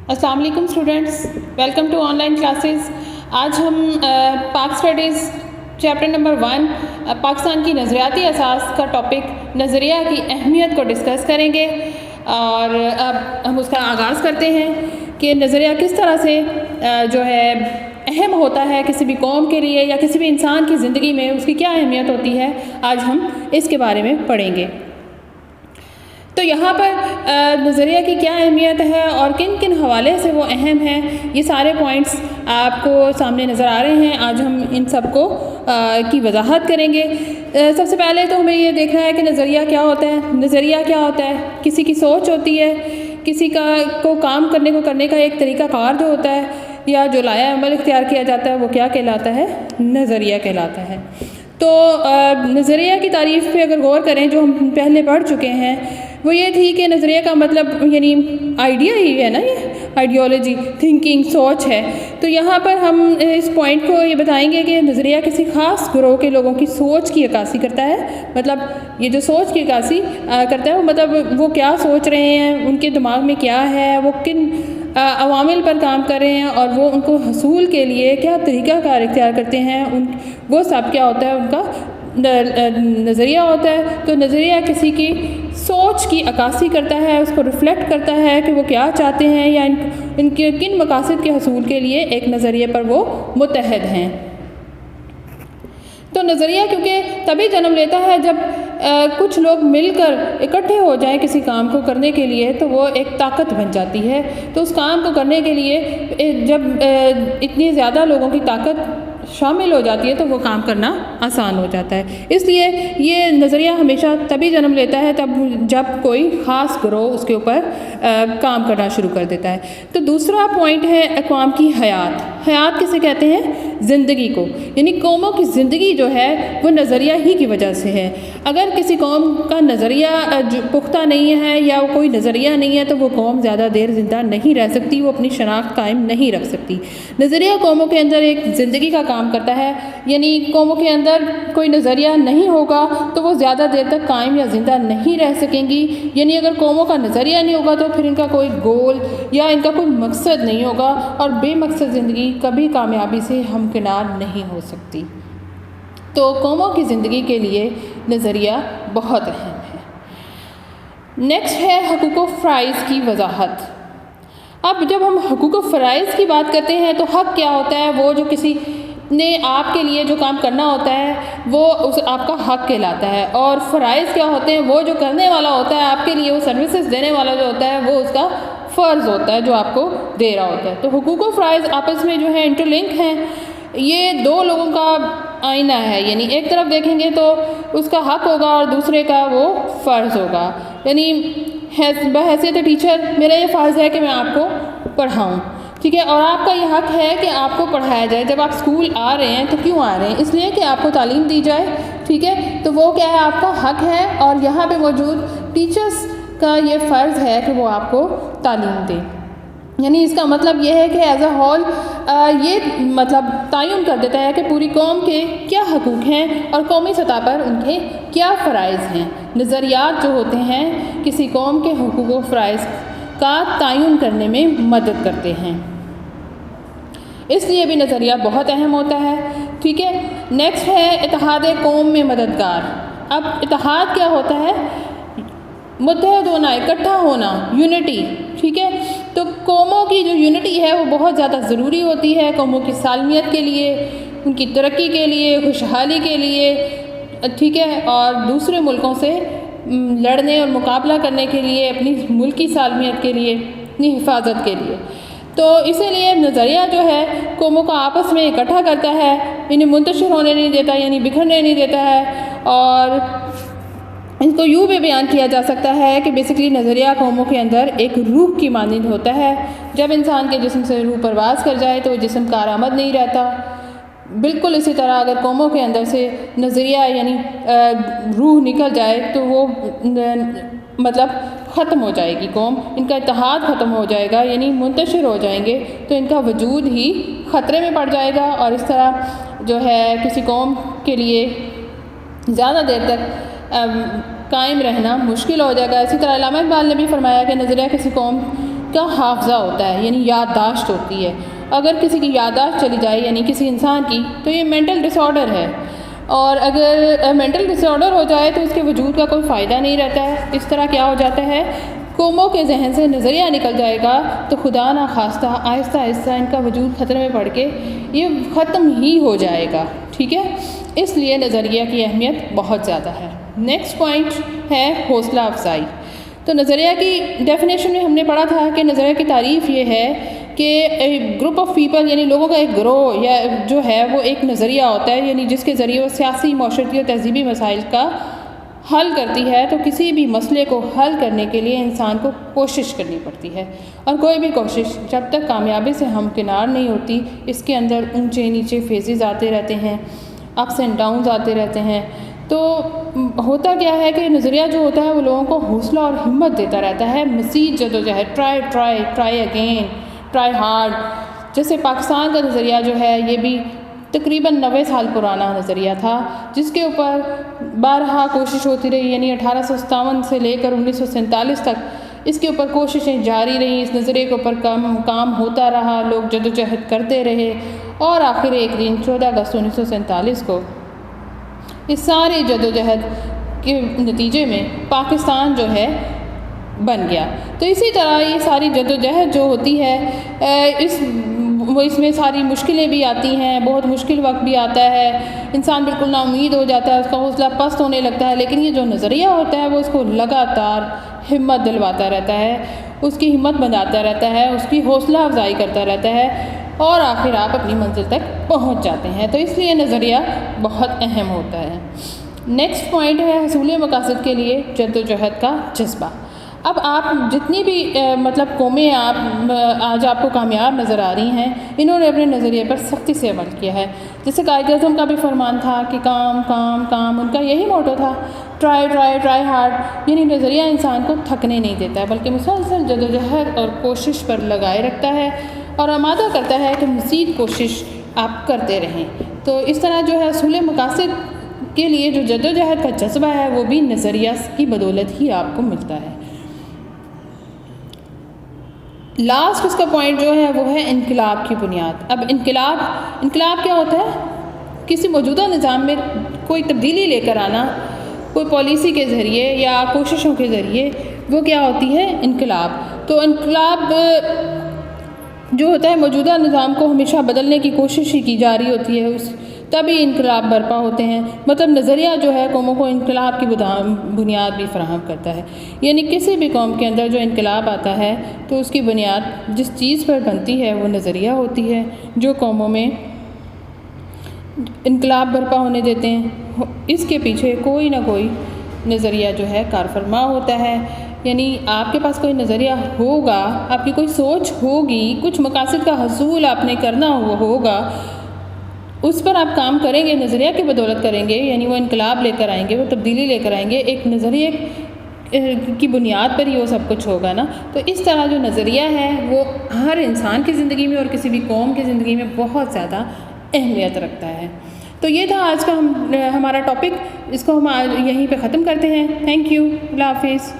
السلام علیکم students, welcome to online classes. آج ہم پاک اسٹڈیز چیپٹر نمبر 1 پاکستان کی نظریاتی اساس کا ٹاپک نظریہ کی اہمیت کو ڈسکس کریں گے، اور اب ہم اس کا آغاز کرتے ہیں کہ نظریہ کس طرح سے جو ہے اہم ہوتا ہے کسی بھی قوم کے لیے یا کسی بھی انسان کی زندگی میں، اس کی کیا اہمیت ہوتی ہے، آج ہم اس کے بارے میں پڑھیں گے۔ تو یہاں پر نظریہ کی کیا اہمیت ہے اور کن کن حوالے سے وہ اہم ہے، یہ سارے پوائنٹس آپ کو سامنے نظر آ رہے ہیں۔ آج ہم ان سب کو کی وضاحت کریں گے۔ سب سے پہلے تو ہمیں یہ دیکھنا ہے کہ نظریہ کیا ہوتا ہے۔ نظریہ کیا ہوتا ہے؟ کسی کی سوچ ہوتی ہے، کسی کو کام کرنے کا ایک طریقہ کار جو ہوتا ہے یا جو لائحہ عمل اختیار کیا جاتا ہے، وہ کیا کہلاتا ہے؟ نظریہ کہلاتا ہے۔ تو نظریہ کی تعریف پہ اگر غور کریں، جو ہم پہلے پڑھ چکے ہیں، وہ یہ تھی کہ نظریہ کا مطلب یعنی آئیڈیا ہی ہے نا، یہ آئیڈیالوجی، تھنکنگ، سوچ ہے۔ تو یہاں پر ہم اس پوائنٹ کو یہ بتائیں گے کہ نظریہ کسی خاص گروہ کے لوگوں کی سوچ کی عکاسی کرتا ہے۔ مطلب یہ جو سوچ کی عکاسی کرتا ہے، وہ مطلب وہ کیا سوچ رہے ہیں، ان کے دماغ میں کیا ہے، وہ کن عوامل پر کام کر رہے ہیں، اور وہ ان کو حصول کے لیے کیا طریقہ کار اختیار کرتے ہیں، وہ سب کیا ہوتا ہے، ان کا نظریہ ہوتا ہے۔ تو نظریہ کسی کی سوچ کی عکاسی کرتا ہے، اس کو ریفلیکٹ کرتا ہے کہ وہ کیا چاہتے ہیں یا ان کے کن مقاصد کے حصول کے لیے ایک نظریے پر وہ متحد ہیں۔ تو نظریہ کیونکہ تبھی جنم لیتا ہے جب کچھ لوگ مل کر اکٹھے ہو جائیں کسی کام کو کرنے کے لیے، تو وہ ایک طاقت بن جاتی ہے۔ تو اس کام کو کرنے کے لیے جب اتنی زیادہ لوگوں کی طاقت شامل ہو جاتی ہے تو وہ کام کرنا آسان ہو جاتا ہے۔ اس لیے یہ نظریہ ہمیشہ تبھی جنم لیتا ہے جب کوئی خاص گروہ اس کے اوپر کام کرنا شروع کر دیتا ہے۔ تو دوسرا پوائنٹ ہے اقوام کی حیات۔ حیات کسے کہتے ہیں؟ زندگی کو، یعنی قوموں کی زندگی جو ہے وہ نظریہ ہی کی وجہ سے ہے۔ اگر کسی قوم کا نظریہ پختہ نہیں ہے یا کوئی نظریہ نہیں ہے تو وہ قوم زیادہ دیر زندہ نہیں رہ سکتی، وہ اپنی شناخت قائم نہیں رکھ سکتی۔ نظریہ قوموں کے اندر ایک زندگی کا کام کرتا ہے، یعنی قوموں کے اندر کوئی نظریہ نہیں ہوگا تو وہ زیادہ دیر تک قائم یا زندہ نہیں رہ سکیں گی۔ یعنی اگر قوموں کا نظریہ نہیں ہوگا تو پھر ان کا کوئی گول یا ان کا کوئی مقصد نہیں ہوگا، اور بے مقصد زندگی کبھی کامیابی سے ہمکنار نہیں ہو سکتی۔ تو قوموں کی زندگی کے لیے نظریہ بہت اہم ہے۔ نیکسٹ ہے حقوق و فرائض کی وضاحت۔ اب جب ہم حقوق و فرائض کی بات کرتے ہیں تو حق کیا ہوتا ہے؟ وہ جو کسی نے آپ کے لیے جو کام کرنا ہوتا ہے وہ آپ کا حق کہلاتا ہے، اور فرائض کیا ہوتے ہیں؟ وہ جو کرنے والا ہوتا ہے آپ کے لیے، وہ سروسز دینے والا جو ہوتا ہے وہ اس کا فرض ہوتا ہے جو آپ کو دے رہا ہوتا ہے۔ تو حقوق و فرائض آپس میں جو ہے انٹر لنک ہیں۔ یہ دو لوگوں کا آئینہ ہے، یعنی ایک طرف دیکھیں گے تو اس کا حق ہوگا اور دوسرے کا وہ فرض ہوگا۔ یعنی بحیثیت ٹیچر میرا یہ فرض ہے کہ میں آپ کو پڑھاؤں، ٹھیک ہے، اور آپ کا یہ حق ہے کہ آپ کو پڑھایا جائے۔ جب آپ اسکول آ رہے ہیں تو کیوں آ رہے ہیں؟ اس لیے کہ آپ کو تعلیم دی جائے، ٹھیک ہے۔ تو وہ کیا ہے؟ آپ کا حق ہے، اور یہاں پہ موجود ٹیچرس کا یہ فرض ہے کہ وہ آپ کو تعلیم دیں۔ یعنی اس کا مطلب یہ ہے کہ ایز اے ہول یہ مطلب تعین کر دیتا ہے کہ پوری قوم کے کیا حقوق ہیں اور قومی سطح پر ان کے کیا فرائض ہیں۔ نظریات جو ہوتے ہیں کسی قوم کے حقوق و فرائض کا تعین کرنے میں مدد کرتے ہیں، اس لیے بھی نظریہ بہت اہم ہوتا ہے، ٹھیک ہے۔ نیکسٹ ہے اتحاد قوم میں مددگار۔ اب اتحاد کیا ہوتا ہے؟ متحد ہونا، اکٹھا ہونا، یونٹی، ٹھیک ہے۔ تو قوموں کی جو یونٹی ہے وہ بہت زیادہ ضروری ہوتی ہے قوموں کی سالمیت کے لیے، ان کی ترقی کے لیے، خوشحالی کے لیے، ٹھیک ہے، اور دوسرے ملکوں سے لڑنے اور مقابلہ کرنے کے لیے، اپنی ملکی سالمیت کے لیے، اپنی حفاظت کے لیے۔ تو اسی لیے نظریہ جو ہے قوموں کو آپس میں اکٹھا کرتا ہے، انہیں منتشر ہونے نہیں دیتا، یعنی بکھرنے نہیں دیتا ہے۔ اور ان کو یوں بھی بیان کیا جا سکتا ہے کہ بیسکلی نظریہ قوموں کے اندر ایک روح کی مانند ہوتا ہے۔ جب انسان کے جسم سے روح پرواز کر جائے تو وہ جسم کارآمد نہیں رہتا۔ بالکل اسی طرح اگر قوموں کے اندر سے نظریہ یعنی روح نکل جائے تو وہ مطلب ختم ہو جائے گی قوم، ان کا اتحاد ختم ہو جائے گا، یعنی منتشر ہو جائیں گے تو ان کا وجود ہی خطرے میں پڑ جائے گا، اور اس طرح جو ہے کسی قوم کے لیے زیادہ دیر تک قائم رہنا مشکل ہو جائے گا۔ اسی طرح علامہ اقبال نے بھی فرمایا کہ نظریہ کسی قوم کا حافظہ ہوتا ہے، یعنی یادداشت ہوتی ہے۔ اگر کسی کی یادداشت چلی جائے یعنی کسی انسان کی، تو یہ مینٹل ڈس آرڈر ہے، اور اگر مینٹل ڈس آرڈر ہو جائے تو اس کے وجود کا کوئی فائدہ نہیں رہتا ہے۔ اس طرح کیا ہو جاتا ہے، قوموں کے ذہن سے نظریہ نکل جائے گا تو خدا نخواستہ آہستہ آہستہ ان کا وجود خطرے میں پڑ کے یہ ختم ہی ہو جائے گا، ٹھیک ہے۔ اس لیے نظریہ کی اہمیت بہت زیادہ ہے۔ نیکسٹ پوائنٹ ہے حوصلہ افزائی۔ تو نظریہ کی ڈیفینیشن میں ہم نے پڑھا تھا کہ نظریہ کی تعریف یہ ہے کہ گروپ آف پیپل، یعنی لوگوں کا ایک گروہ یا جو ہے وہ ایک نظریہ ہوتا ہے، یعنی جس کے ذریعے وہ سیاسی، معاشرتی اور تہذیبی مسائل کا حل کرتی ہے۔ تو کسی بھی مسئلے کو حل کرنے کے لیے انسان کو کوشش کرنی پڑتی ہے، اور کوئی بھی کوشش جب تک کامیابی سے ہمکنار نہیں ہوتی، اس کے اندر اونچے نیچے فیزز آتے رہتے ہیں، اپس اینڈ ڈاؤنز آتے رہتے ہیں۔ تو ہوتا کیا ہے کہ نظریہ جو ہوتا ہے وہ لوگوں کو حوصلہ اور ہمت دیتا رہتا ہے، مزید جدوجہد، ٹرائی اگین، ٹرائی ہارڈ۔ جیسے پاکستان کا نظریہ جو ہے یہ بھی تقریباً 90 سال پرانا نظریہ تھا، جس کے اوپر بارہا کوشش ہوتی رہی، یعنی 1857 سے لے کر 1947 تک اس کے اوپر کوششیں جاری رہیں، اس نظریے کے اوپر کام ہوتا رہا، لوگ جدوجہد کرتے رہے، اور آخر ایک دن 14 اگست 1947 کو اس ساری جدوجہد کے نتیجے میں پاکستان جو ہے بن گیا۔ تو اسی طرح یہ ساری جدوجہد جو ہوتی ہے اس میں ساری مشکلیں بھی آتی ہیں، بہت مشکل وقت بھی آتا ہے، انسان بالکل نا امید ہو جاتا ہے، اس کا حوصلہ پست ہونے لگتا ہے، لیکن یہ جو نظریہ ہوتا ہے وہ اس کو لگاتار ہمت دلواتا رہتا ہے، اس کی ہمت بناتا رہتا ہے، اس کی حوصلہ افزائی کرتا رہتا ہے، اور آخر آپ اپنی منزل تک پہنچ جاتے ہیں۔ تو اس لیے نظریہ بہت اہم ہوتا ہے۔ نیکسٹ پوائنٹ ہے حصول مقاصد کے لیے جدوجہد کا جذبہ۔ اب آپ جتنی بھی قومیں آج آپ کو کامیاب نظر آ رہی ہیں، انہوں نے اپنے نظریے پر سختی سے عمل کیا ہے۔ جیسے قائد اعظم کا بھی فرمان تھا کہ کام کام کام، ان کا یہی موٹو تھا، ٹرائی ہارڈ، یعنی نظریہ انسان کو تھکنے نہیں دیتا ہے بلکہ مسلسل جدوجہد اور کوشش پر لگائے رکھتا ہے اور آمادہ کرتا ہے کہ مزید کوشش آپ کرتے رہیں۔ تو اس طرح جو ہے حصول مقاصد کے لیے جو جدوجہد کا جذبہ ہے وہ بھی نظریہ کی بدولت ہی آپ کو ملتا ہے۔ لاسٹ اس کا پوائنٹ جو ہے وہ ہے انقلاب کی بنیاد۔ اب انقلاب کیا ہوتا ہے؟ کسی موجودہ نظام میں کوئی تبدیلی لے کر آنا، کوئی پالیسی کے ذریعے یا کوششوں کے ذریعے، وہ کیا ہوتی ہے؟ انقلاب۔ تو انقلاب جو ہوتا ہے موجودہ نظام کو ہمیشہ بدلنے کی کوشش ہی کی جا رہی ہوتی ہے، تبھی انقلاب برپا ہوتے ہیں۔ نظریہ جو ہے قوموں کو انقلاب کی بنیاد بھی فراہم کرتا ہے، یعنی کسی بھی قوم کے اندر جو انقلاب آتا ہے تو اس کی بنیاد جس چیز پر بنتی ہے وہ نظریہ ہوتی ہے، جو قوموں میں انقلاب برپا ہونے دیتے ہیں اس کے پیچھے کوئی نہ کوئی نظریہ جو ہے کار فرما ہوتا ہے۔ یعنی آپ کے پاس کوئی نظریہ ہوگا، آپ کی کوئی سوچ ہوگی، کچھ مقاصد کا حصول آپ نے کرنا ہوگا، اس پر آپ کام کریں گے، نظریہ کی بدولت کریں گے، یعنی وہ انقلاب لے کر آئیں گے، وہ تبدیلی لے کر آئیں گے، ایک نظریے کی بنیاد پر ہی وہ سب کچھ ہوگا نا۔ تو اس طرح جو نظریہ ہے وہ ہر انسان کی زندگی میں اور کسی بھی قوم کی زندگی میں بہت زیادہ اہمیت رکھتا ہے۔ تو یہ تھا آج کا ہمارا ٹاپک، اس کو ہم یہیں پہ ختم کرتے ہیں۔ تھینک یو، اللہ حافظ۔